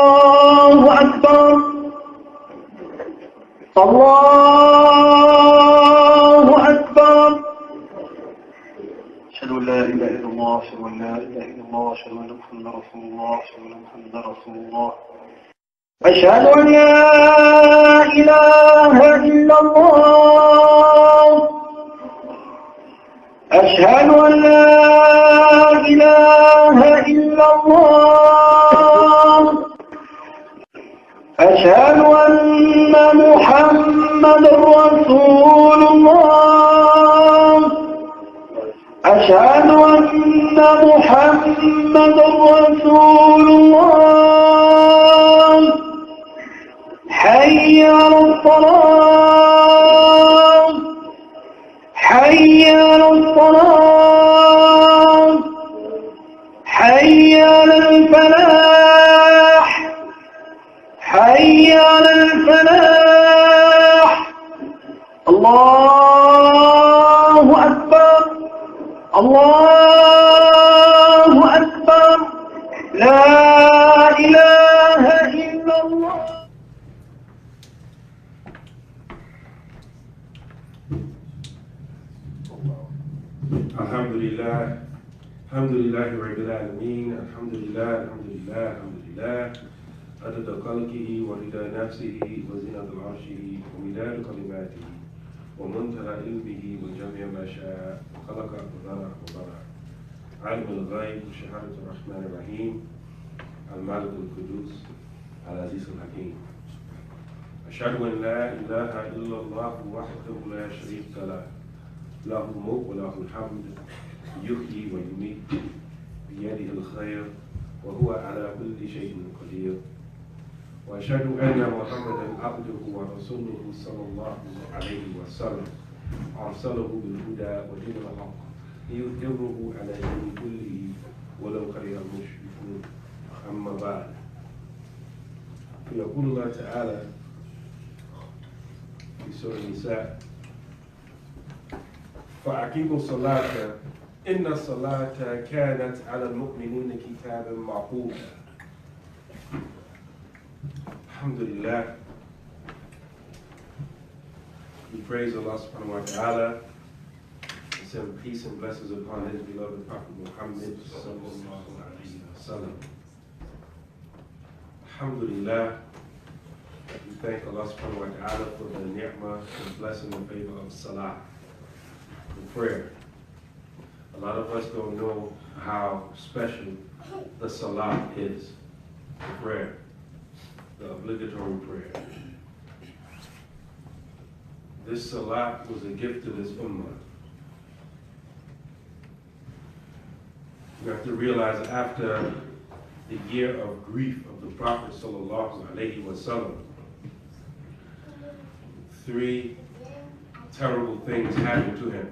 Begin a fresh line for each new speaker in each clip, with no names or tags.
الله أكبر الله أكبر أشهد أن لا إله إلا الله أشهد أن لا إله إلا الله أشهد أن محمدا رسول الله أشهد أن محمدا رسول الله أشهد أن لا إله إلا الله أشهد أن لا إله إلا الله أشهد أن محمدا رسول الله أشهد أن محمدا رسول الله حي على الصلاة حي على الصلاة حي على الفلاح حي على الفلاح الله أكبر الله أكبر لا إله إلا الله.
Alhamdulillah, alhamdulillah, rabbil alameen, alhamdulillah, alhamdulillah, alhamdulillah, adada khalqihi wa rida nafsihi wa zinata arshihi wa midada kalimatihi wa muntaha ilmihi wa jami'a ma sha'a wa khalaqa qadara wa bara alim al-ghayb wa shahadatu ar-rahman ar-rahim al-malik al-qudus al-aziz al-hakim ashhadu an la ilaha illa Allah wahdahu la sharika lah له الملك وله الحمد يحيي ويميت بيده الخير وهو على كل شيء قدير وأشهد أن محمدا عبده ورسوله صلى الله عليه وسلم أرسله بالهدى ودين الحق ليظهره على دين كله ولو كره المشركون أما بعد فيقول الله تعالى في سورة النساء فأقيموا الصلاة إن الصلاة كانت على المؤمنين كتابا موقوتا. Alhamdulillah. We praise Allah subhanahu wa ta'ala and send peace and blessings upon his beloved Prophet Muhammad sallallahu alayhi wa sallam. Alhamdulillah. We thank Allah subhanahu wa ta'ala for the ni'mah and blessing and favor of Salah. Prayer. A lot of us don't know how special the SALAAT is, the prayer, the obligatory prayer. This SALAAT was a gift to this ummah. You have to realize after the year of grief of the Prophet sallallahu alaihi wasallam, 3 terrible things happened to him.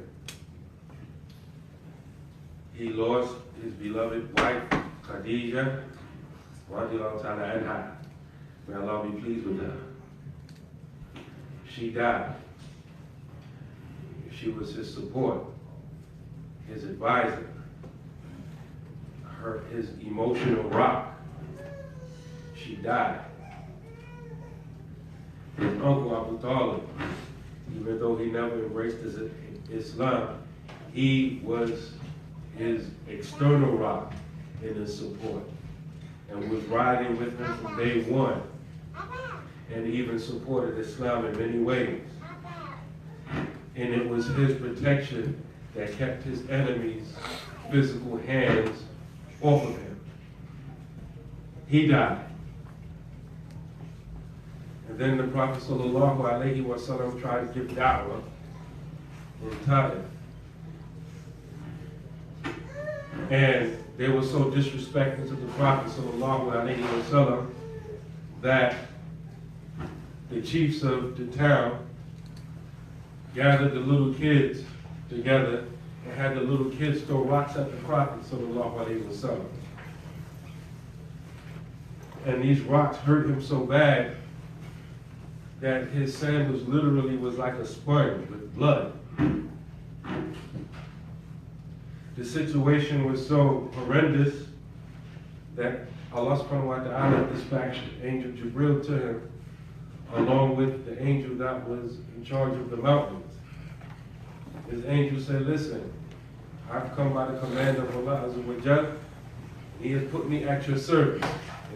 He lost his beloved wife, Khadija, radiallahu ta'ala anha. May Allah be pleased with her. She died. She was his support, his advisor, his emotional rock. She died. His uncle Abdullah, even though he never embraced Islam, he was his external rock in his support and was riding with him from day one and even supported Islam in many ways. And it was his protection that kept his enemies' physical hands off of him. He died. And then the Prophet sallallahu alaihi wasallam tried to give da'wah in Taif. And they were so disrespectful to the Prophet sallallahu alaihi wasallam that the chiefs of the town gathered the little kids together and had the little kids throw rocks at the Prophet sallallahu alaihi wasallam. And these rocks hurt him so bad that his sandals literally was like a sponge with blood. The situation was so horrendous that Allah subhanahu wa ta'ala dispatched Angel Jibril to him, along with the angel that was in charge of the mountains. His angel said, listen, I've come by the command of Allah Azza wa Jal. He has put me at your service.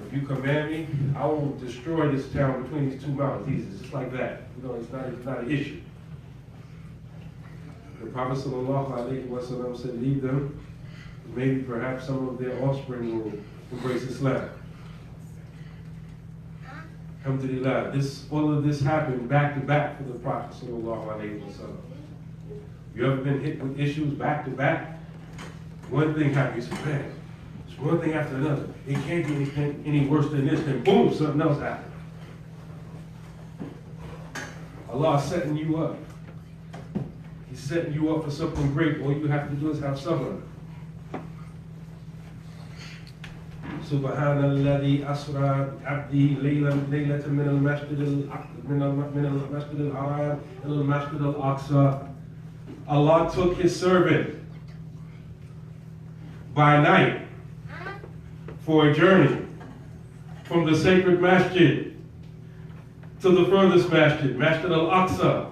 If you command me, I will destroy this town between these two mountains. Easy, just like that. You know, it's not an issue. The Prophet ﷺ said, leave them. Maybe perhaps some of their offspring will embrace Islam. Alhamdulillah, all of this happened back to back for the Prophet ﷺ. You ever been hit with issues back to back? One thing happens, man, it's one thing after another. It can't be anything any worse than this, then boom, something else happened. Allah is setting you up. He's setting you up for something great. All you have to do is have sabr. سبحان الذي أسرى بعبده ليلة من المسجد الحرام إلى المسجد الأقصى. Allah took his servant by night for a journey from the sacred masjid to the furthest masjid, Masjid al-Aqsa.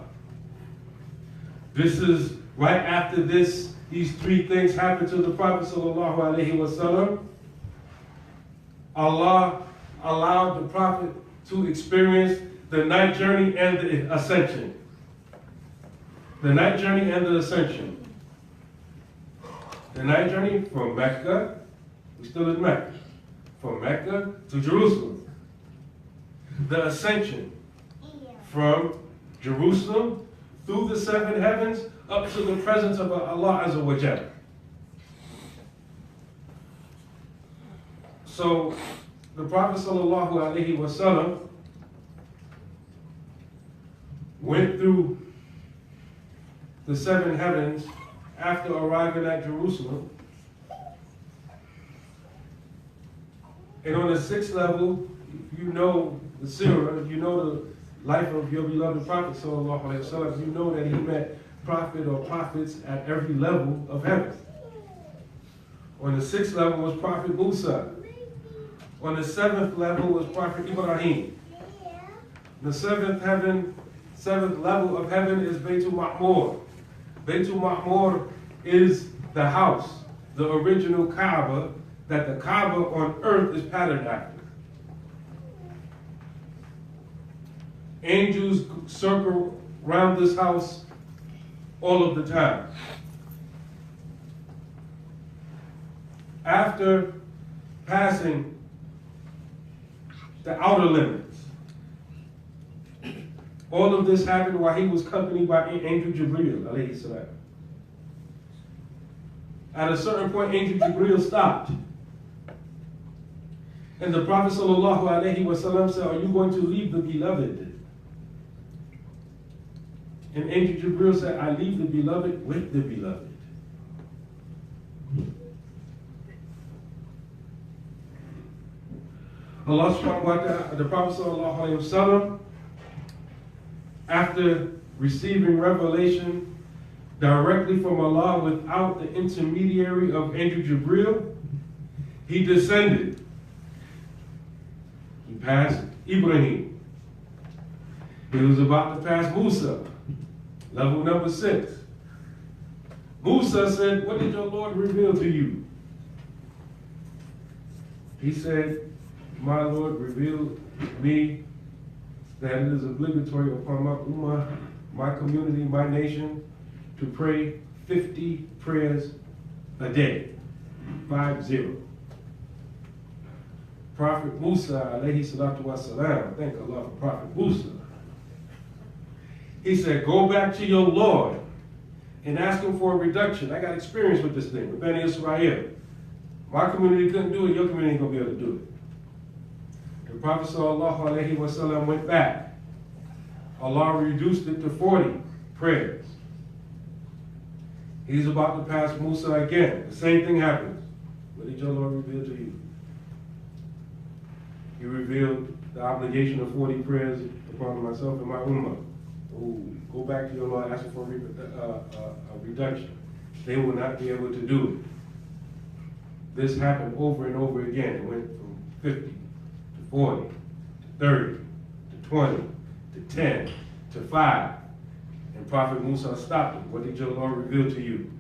This is right after these three things happened to the Prophet sallallahu alaihi wasallam. Allah allowed the Prophet to experience the night journey and the ascension. The night journey and the ascension. The night journey from Mecca, we're still in Mecca, from Mecca to Jerusalem. The ascension from Jerusalem through the seven heavens up to the presence of Allah Azza wa Jalla. So the Prophet sallallahu alaihi wasallam went through the seven heavens after arriving at Jerusalem. And on the sixth level, you know the seerah, you know the life of your beloved Prophet sallallahu alaihi wasallam, you know that he met prophet or prophets at every level of heaven. On the sixth level was Prophet Musa. On the seventh level was Prophet Ibrahim. The seventh level of heaven is Baytul Ma'mur. Baytul Ma'mur is the house, the original Kaaba, that the Kaaba on earth is patterned after. Angels circle around this house all of the time. After passing the outer limits, all of this happened while he was accompanied by Angel Jibril, alayhi salam. At a certain point, Angel Jibril stopped. And the Prophet sallallahu alaihi wasallam said, are you going to leave the beloved? And Angel Jibril said, I leave the beloved with the beloved. Allah subhanahu wa ta'ala, the Prophet sallallahu alaihi wasallam, after receiving revelation directly from Allah without the intermediary of Angel Jibril, he descended. He passed Ibrahim. He was about to pass Musa, level number 6. Musa said, what did your Lord reveal to you? He said, my Lord revealed to me that it is obligatory upon my ummah, my community, my nation, to pray 50 prayers a day. 50. Prophet Musa, alayhi salatu wasalam, thank Allah for Prophet Musa. He said, go back to your Lord and ask him for a reduction. I got experience with this thing, with Bani Israel. My community couldn't do it, your community ain't gonna be able to do it. The Prophet sallallahu alaihi wasallam went back. Allah reduced it to 40 prayers. He's about to pass Musa again. The same thing happens. What did your Lord reveal to you? He revealed the obligation of 40 prayers upon myself and my ummah. Ooh, go back to your Lord, ask for a reduction. They will not be able to do it. This happened over and over again. It went from 50, to 40, to 30, to 20, to 10, to 5. And Prophet Musa stopped him. What did your Lord reveal to you?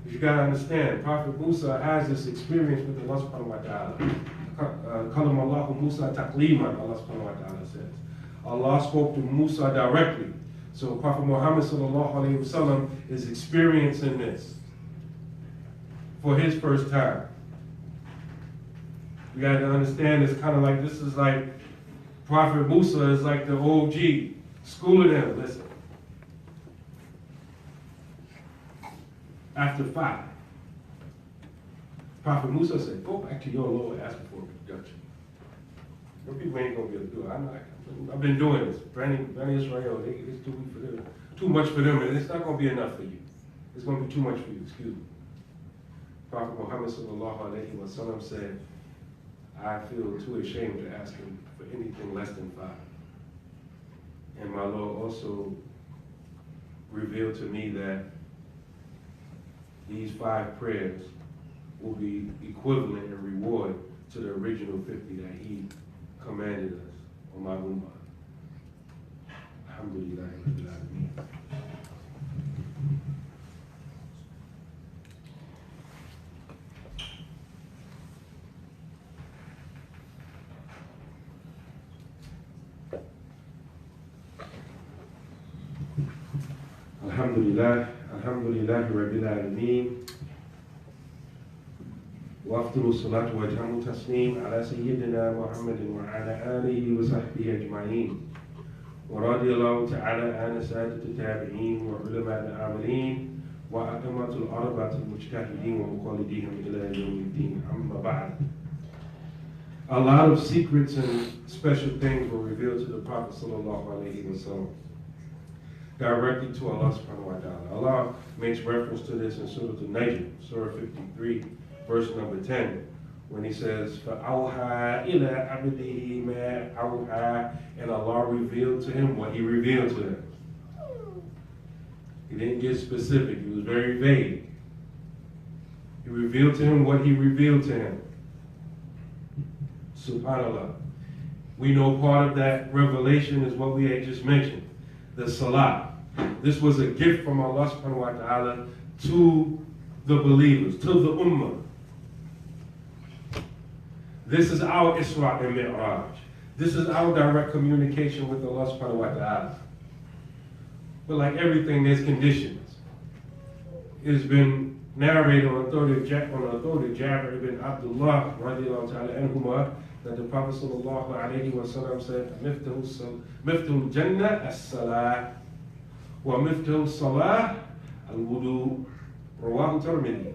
You gotta understand, Prophet Musa has this experience with Allah subhanahu wa ta'ala. Kalam Allahu Musa taqliman, Allah subhanahu wa ta'ala says. Allah spoke to Musa directly. So Prophet Muhammad sallallahu alayhi wa sallam is experiencing this for his first time. We got to understand it's kind of like, this is like, Prophet Musa is like the OG, schooling him, listen. After 5, Prophet Musa said, go back to your Lord and ask him for a reduction. Some people ain't going to be able to do it. I've been doing this. Branding Israel, it's too weak for them. Too much for them, and it's not going to be enough for you. It's going to be too much for you, excuse me. Prophet Muhammad sallallahu alayhi wa sallam said, I feel too ashamed to ask him for anything less than 5. And my Lord also revealed to me that these 5 prayers will be equivalent in reward to the original 50 that he commanded us on my ummah. Alhamdulillah, Rabbil Alameen. Alhamdulillah, Rabbil Alameen. وأفضل الصلاة وأتم التسليم على سيدنا محمد وعلى آله وصحبه أجمعين ورضي الله تعالى عن سادة التابعين وعلماء العاملين وأئمة الأربعة المجتهدين ومقلديهم إلى يوم الدين أما بعد. A lot of secrets and special things were revealed to the Prophet sallallahu alaihi wasallam directly to Allah subhanahu wa ta'ala. Allah makes reference to this in Surah An-Najm, Surah 53. Verse number 10, when he says, فَأَوْحَى إِلَىٰ عَبْدِهِ مَا أَوْحَى, and Allah revealed to him what he revealed to him. He didn't get specific, he was very vague. He revealed to him what he revealed to him. SubhanAllah. We know part of that revelation is what we had just mentioned, the SALAAT. This was a gift from Allah subhanahu wa ta'ala to the believers, to the ummah. This is our Isra and Mi'raj. This is our direct communication with Allah subhanahu wa ta'ala. But like everything, there's conditions. It's been narrated on authority of Jabir ibn Abdullah radiallahu ta'ala anhuma, that the Prophet sallallahu alayhi wa sallam said, Miftul Jannah as-Salah, wa Miftul Salah al-Wudu, Rawahu Tirmidhi.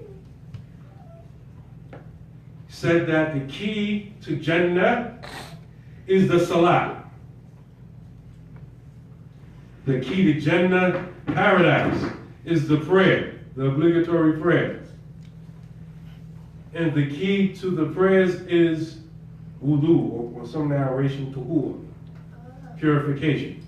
Said that the key to Jannah is the Salah. The key to Jannah, paradise, is the prayer, the obligatory prayers. And the key to the prayers is wudu, or some narration, tuhur, purification.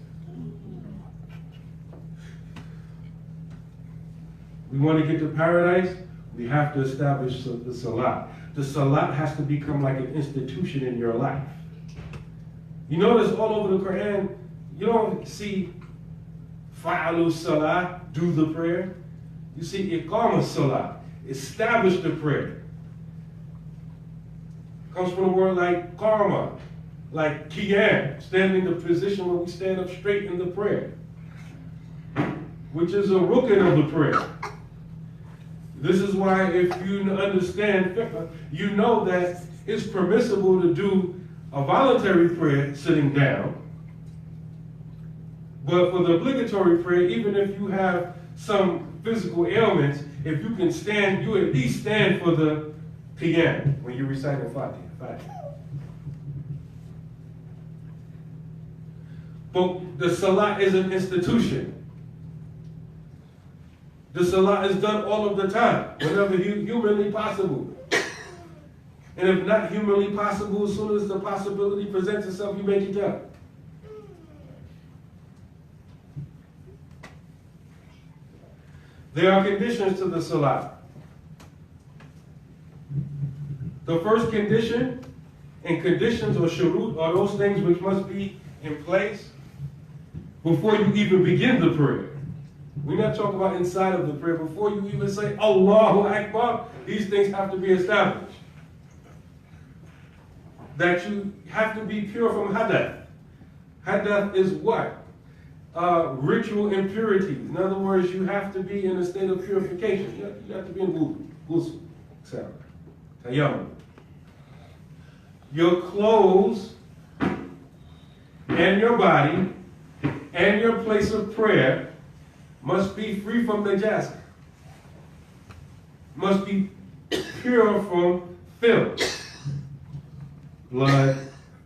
We want to get to paradise, we have to establish the Salah. The Salat has to become like an institution in your life. You notice all over the Quran, you don't see fa'alu salah, do the prayer. You see iqama salah, establish the prayer. Comes from the word like karma, like qiyam, standing in the position where we stand up straight in the prayer, which is a rukn of the prayer. This is why if you understand fiqh, you know that it's permissible to do a voluntary prayer sitting down. But for the obligatory prayer, even if you have some physical ailments, if you can stand, you at least stand for the qiyam when you recite the Fatiha. But the Salah is an institution. The Salah is done all of the time, whenever humanly possible. And if not humanly possible, as soon as the possibility presents itself, you make it up. There are conditions to the Salah. The first condition, and conditions or shurut are those things which must be in place before you even begin the prayer. We're not talking about inside of the prayer. Before you even say Allahu Akbar, these things have to be established. That you have to be pure from hadath. Hadath is what? Ritual impurities. In other words, you have to be in a state of purification. You have to be in ghusl, etc. Tayammum. Your clothes and your body and your place of prayer must be free from najasa. Must be pure from filth. Blood,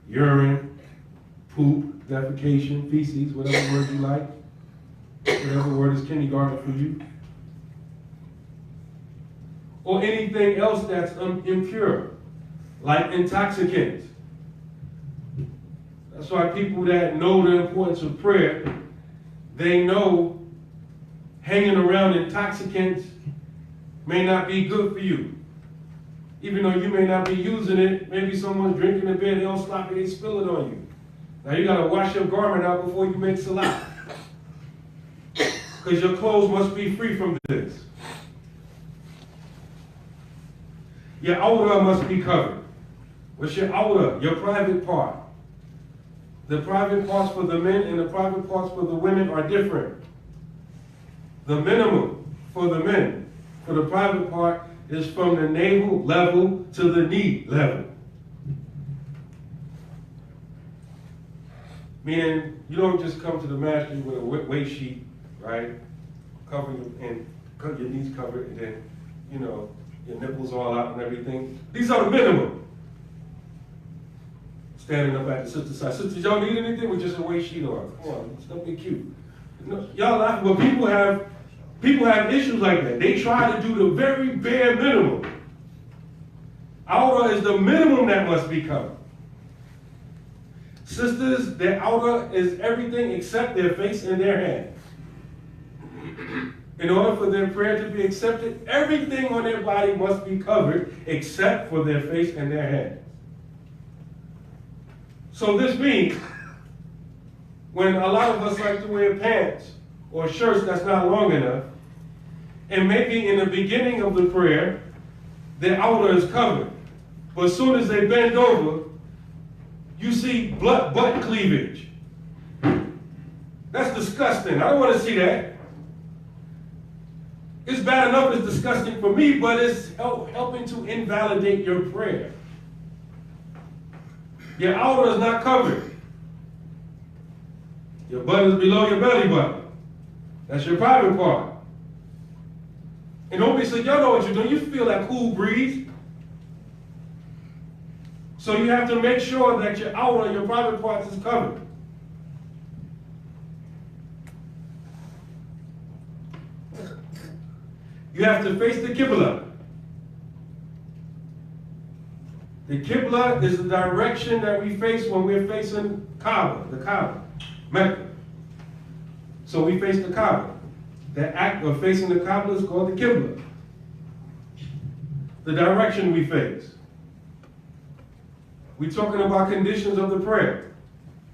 urine, poop, defecation, feces, whatever word you like. Whatever word is kindergarten for you. Or anything else that's impure, like intoxicants. That's why people that know the importance of prayer, they know hanging around intoxicants may not be good for you. Even though you may not be using it, maybe someone's drinking in bed, they don't stop it, they spill it on you. Now you gotta wash your garment out before you make SALAAT. Because your clothes must be free from this. Your awrah must be covered. What's your awrah? Your private part. The private parts for the men and the private parts for the women are different. The minimum for the men, for the private part, is from the navel level to the knee level. Meaning, you don't just come to the masjid with a waist sheet, right? Cover you and cut your knees covered, and then, you know, your nipples all out and everything. These are the minimum. Standing up at the sister's side. Sisters, y'all need anything with just a waist sheet on? Come on, it's gonna be cute. Y'all laughing, but people have issues like that. They try to do the very bare minimum. Awrah is the minimum that must be covered. Sisters, their awrah is everything except their face and their hands. In order for their prayer to be accepted, everything on their body must be covered except for their face and their hands. So this means, when a lot of us like to wear pants or shirts that's not long enough, and maybe in the beginning of the prayer, their awrah is covered. But as soon as they bend over, you see butt cleavage. That's disgusting. I don't want to see that. It's bad enough it's disgusting for me, but it's helping to invalidate your prayer. Your awrah is not covered. Your butt is below your belly button. That's your private part. And don't be saying, y'all know what you're doing. You feel that cool breeze. So you have to make sure that your awrah, your private parts, is covered. You have to face the Qibla. The Qibla is the direction that we face when we're facing Kaaba, the Kaaba, Mecca. So we face the Kaaba. The act of facing the Kaaba is called the Qibla. The direction we face. We're talking about conditions of the prayer.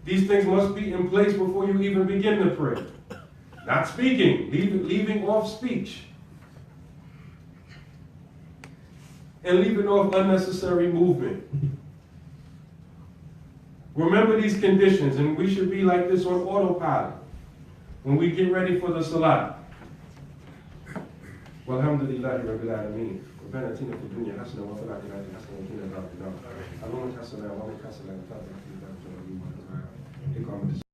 These things must be in place before you even begin the prayer. Not speaking, leaving off speech. And leaving off unnecessary movement. Remember these conditions, and we should be like this on autopilot when we get ready for the SALAAT. Walhamdulillahi Rabbil Alameen. ربنا اتنا في الدنيا حسنه وفي الاخره حسنه وقنا عذاب النار. اللهم صل على محمد وعلى اله وصحبه وسلم.